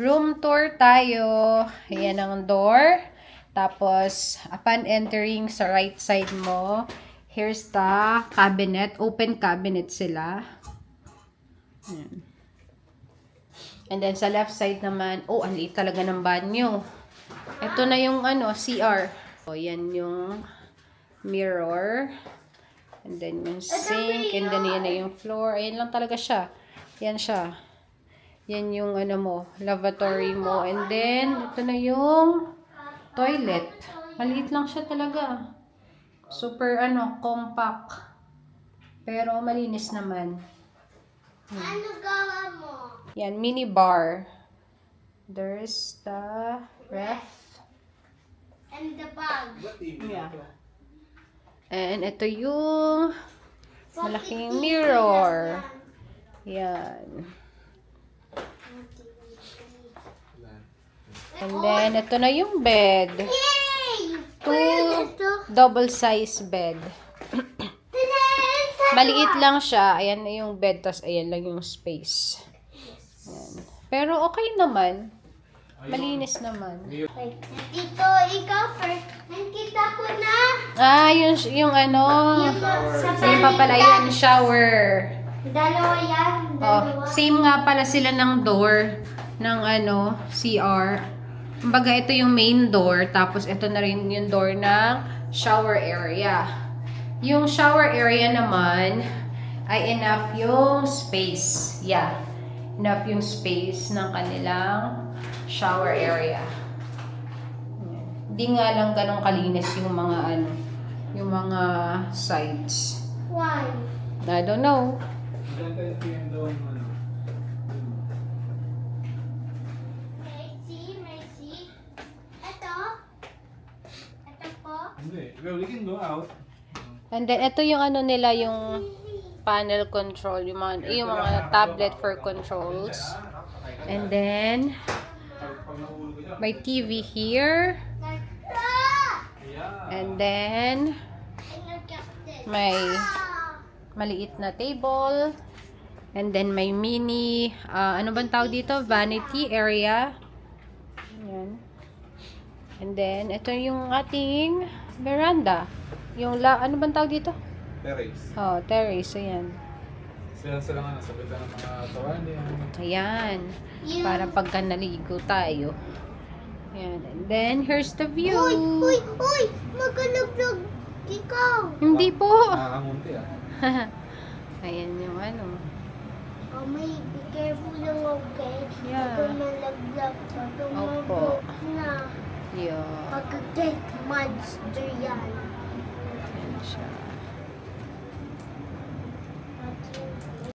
Room tour tayo. Ayan ang door. Tapos, upon entering sa right side mo, here's the cabinet. Open cabinet sila. Ayan. And then, sa left side naman, oh, ang liit talaga ng banyo. Ito na yung CR. So, yan yung mirror. And then, yung sink. And then, yan na yung floor. Ayan lang talaga siya. Yan siya. Yan yung lavatory mo. And then, ito na yung toilet. Maliit lang siya talaga. Super, compact. Pero, malinis naman. Ano gawa mo? Yan, mini bar. There's the ref. And the bag. Yeah. And ito yung malaking mirror. Yan. And then, ito na yung bed. Yay! Two double size bed. Maliit lang siya. Ayan na yung bed, tas ayan lang yung space. Ayan. Pero okay naman. Malinis naman. Dito, ikaw first. Nakita ko na. Yung Yung sa Ayun pa pala yun, shower. Dalawa yan. Oh, Dalawa. same nga pala sila ng door ng CR. Kumbaga ito yung main door, tapos ito na rin yung door ng shower area. Yung shower area naman ay enough yung space. Yeah. Enough yung space ng kanilang shower area. Hindi nga lang ganun kalinis yung mga yung mga sides. Why? I don't know. Mercy. Ito. Ito po. Hindi. Well, we can go out. And then, ito yung nila, yung panel control, yung mga tablet for controls. And then, may TV here. And then, may maliit na table. And then, may mini, ano bang tawag dito? Vanity area. Ayan. And then, ito yung ating veranda. Yung ano bang tawag dito? Terrace. Oh, terrace. Ayan. Sila nga nasabitan ng mga kawali. Ayan. Para pagka naligo tayo. Ayan. And then, here's the view. Uy! Magalaglag. Ikaw. Hindi po. Nakakangunti Ayan yung Oh, may be careful lang, okay? Yeah. Pag nalaglag ka, Opo. tumabok na. Yeah. Pag-get monster yan. Ayan siya.